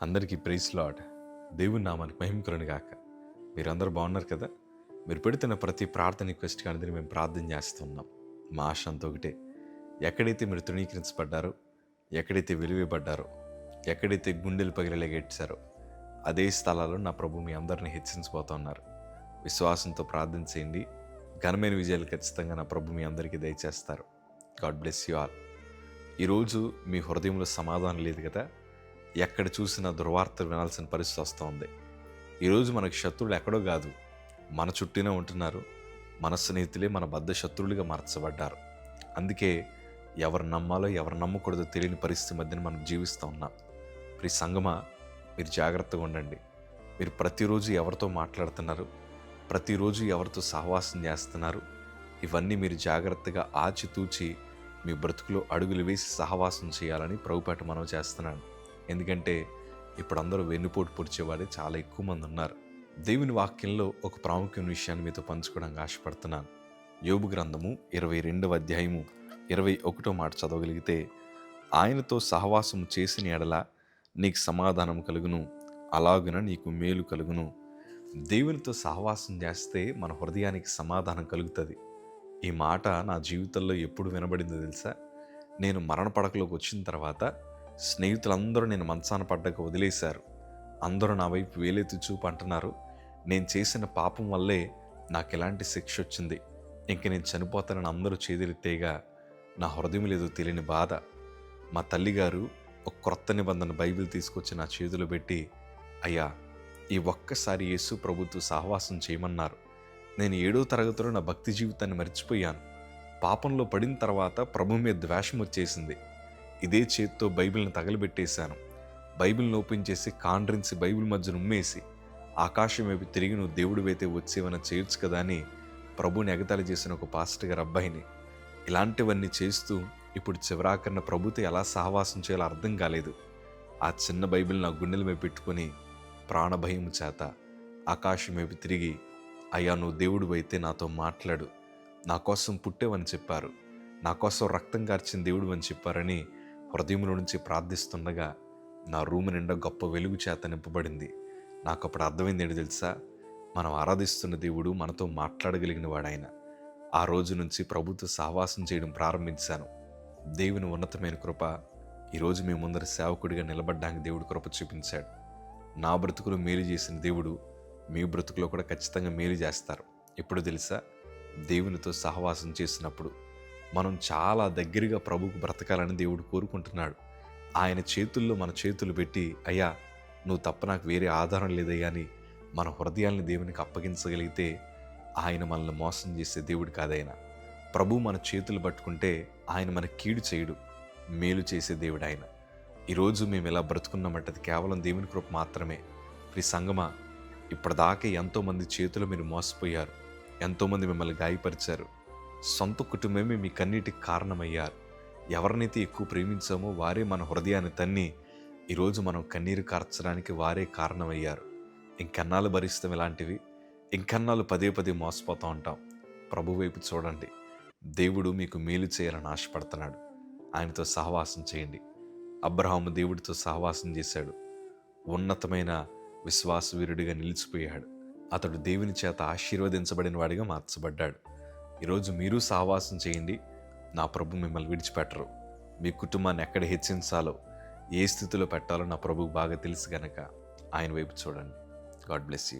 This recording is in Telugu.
అందరికీ ప్రైజ్ లార్డ్. దేవుని నామానికి మహిమ కలుగును గాక. మీరందరూ బాగున్నారు కదా? మీరు పెడుతున్న ప్రతి ప్రార్థన రిక్వెస్ట్ కానీ మేము ప్రార్థన చేస్తున్నాం. మా ఆశ అంతా ఒకటే, ఎక్కడైతే మీరు తృణీకరించబడ్డారో, ఎక్కడైతే వెలివేయబడ్డారో, ఎక్కడైతే గుండెలు పగిలేలాగా ఏడ్చారో అదే స్థలాల్లో నా ప్రభు మీ అందరిని హెచ్చించబోతున్నారు. విశ్వాసంతో ప్రార్థన చేయండి. ఘనమైన విజయాలు ఖచ్చితంగా నా ప్రభు మీ అందరికీ దయచేస్తారు. God bless you all. ఈరోజు మీ హృదయంలో సమాధానం లేదు కదా? ఎక్కడ చూసినా దుర్వార్తలు వినాల్సిన పరిస్థితి వస్తుంది. ఈరోజు మనకు శత్రువులు ఎక్కడో కాదు, మన చుట్టూనే ఉంటున్నారు. మన స్నేహితులే మన బద్ధ శత్రువులుగా మార్చబడ్డారు. అందుకే ఎవరు నమ్మాలో ఎవరు నమ్మకూడదో తెలియని పరిస్థితి మధ్యన మనం జీవిస్తూ ఉన్నాం. ప్రియ సంగమా, మీరు జాగ్రత్తగా ఉండండి. మీరు ప్రతిరోజు ఎవరితో మాట్లాడుతున్నారు, ప్రతిరోజు ఎవరితో సహవాసం చేస్తున్నారు, ఇవన్నీ మీరు జాగ్రత్తగా ఆచితూచి మీ బ్రతుకులో అడుగులు వేసి సహవాసం చేయాలని ప్రభుపేట మనం చేస్తున్నాను. ఎందుకంటే ఇప్పుడు అందరూ వెన్నుపోటు పొడిచేవాడే చాలా ఎక్కువ మంది ఉన్నారు. దేవుని వాక్యంలో ఒక ప్రాముఖ్యమైన విషయాన్ని మీతో పంచుకోవడానికి ఆశపడుతున్నాను. యోబు గ్రంథము 22వ అధ్యాయము 21వ మాట చదవగలిగితే, ఆయనతో సహవాసం చేసిన ఎడల నీకు సమాధానం కలుగును, అలాగున నీకు మేలు కలుగును. దేవునితో సహవాసం చేస్తే మన హృదయానికి సమాధానం కలుగుతుంది. ఈ మాట నా జీవితంలో ఎప్పుడు వినబడిందో తెలుసా? నేను మరణ పడకలోకి వచ్చిన తర్వాత స్నేహితులందరూ నేను మంచాన పడ్డాక వదిలేశారు. అందరూ నా వైపు వేలెత్తి చూపు అంటున్నారు, నేను చేసిన పాపం వల్లే నాకు ఎలాంటి శిక్ష వచ్చింది, ఇంక నేను చనిపోతానని అందరూ చేదెలితేగా నా హృదయం లేదో తెలియని బాధ. మా తల్లిగారు ఒక క్రొత్త నిబంధన బైబిల్ తీసుకొచ్చి నా చేతిలో పెట్టి, అయ్యా ఈ ఒక్కసారి యేసు ప్రభుతో సహవాసం చేయమన్నారు. నేను 7వ తరగతిలో నా భక్తి జీవితాన్ని మర్చిపోయాను. పాపంలో పడిన తర్వాత ప్రభు మీద ద్వేషం వచ్చేసింది. ఇదే చేతితో బైబిల్ని తగలబెట్టేశాను. బైబిల్ని ఓపెన్ చేసి కాండ్రించి బైబిల్ మధ్యన ఉమ్మేసి, ఆకాశం వైపు తిరిగి నువ్వు దేవుడు అయితే వచ్చేవని చేయొచ్చు కదా అని ప్రభుని ఎగతాళి చేసిన ఒక పాస్టర్ గారి అబ్బాయిని. ఇలాంటివన్నీ చేస్తూ ఇప్పుడు చివరాకరణ ప్రభుతో ఎలా సహవాసం చేయాలో అర్థం కాలేదు. ఆ చిన్న బైబిల్ నా గుండెల మీద పెట్టుకొని ప్రాణభయం చేత ఆకాశం వైపు తిరిగి, అయ్యా నువ్వు దేవుడు అయితే నాతో మాట్లాడు, నా కోసం పుట్టేవని చెప్పారు, నా కోసం రక్తం కార్చిన దేవుడు అని చెప్పారని హృదయంలో నుంచి ప్రార్థిస్తుండగా నా రూమ్ నిండా గొప్ప వెలుగు చేత నింపబడింది. నాకు అప్పుడు అర్థమైంది ఏంటి తెలుసా? మనం ఆరాధిస్తున్న దేవుడు మనతో మాట్లాడగలిగిన వాడాయన. ఆ రోజు నుంచి ప్రభుతో సహవాసం చేయడం ప్రారంభించాను. దేవుని ఉన్నతమైన కృప ఈరోజు మీ ముందర సేవకుడిగా నిలబడ్డానికి దేవుడు కృప చూపించాడు. నా బ్రతుకులో మేలు చేసిన దేవుడు మీ బ్రతుకులో కూడా ఖచ్చితంగా మేలు చేస్తారు. ఎప్పుడు తెలుసా? దేవునితో సహవాసం చేసినప్పుడు మనం చాలా దగ్గరగా ప్రభువుకు బ్రతకాలని దేవుడు కోరుకుంటున్నాడు. ఆయన చేతుల్లో మన చేతులు పెట్టి, అయ్యా నువ్వు తప్ప నాకు వేరే ఆధారం లేదయ్యా అని మన హృదయాల్ని దేవునికి అప్పగించగలిగితే ఆయన మనల్ని మోసం చేసే దేవుడు కాదైనా. ప్రభు మన చేతులు పట్టుకుంటే ఆయన మన కీడు చేయడు, మేలు చేసే దేవుడు ఆయన. ఈరోజు మేము ఇలా బ్రతుకున్నామంటే అది కేవలం దేవుని కృప మాత్రమే. ప్రియ సంగమా, ఇప్పటిదాకా ఎంతోమంది చేతులు మీరు మోసపోయారు, ఎంతోమంది మిమ్మల్ని గాయపరిచారు, సొంత కుటుంబమే మీ కన్నీటికి కారణమయ్యారు. ఎవరినైతే ఎక్కువ ప్రేమించామో వారే మన హృదయాన్ని తన్ని ఈరోజు మనం కన్నీరు కార్చడానికి వారే కారణమయ్యారు. ఇంకెన్నాళ్ళు భరిస్తాం ఇలాంటివి? ఇంకెన్నాళ్ళు పదే పదే మోసపోతూ ఉంటాం? ప్రభు వైపు చూడండి. దేవుడు మీకు మేలు చేయాలని ఆశపడుతున్నాడు. ఆయనతో సహవాసం చేయండి. అబ్రహాము దేవుడితో సహవాసం చేశాడు. ఉన్నతమైన విశ్వాసవీరుడిగా నిలిచిపోయాడు. అతడు దేవుని చేత ఆశీర్వదించబడిన వాడిగా మార్చబడ్డాడు. ఈరోజు మీరు సహవాసం చేయండి. నా ప్రభు మిమ్మల్ని విడిచిపెట్టరు. మీ కుటుంబాన్ని ఎక్కడ హెచ్చించాలో, ఏ స్థితిలో పెట్టాలో నా ప్రభువు బాగా తెలుసు గనక ఆయన వైపు చూడండి. God bless you.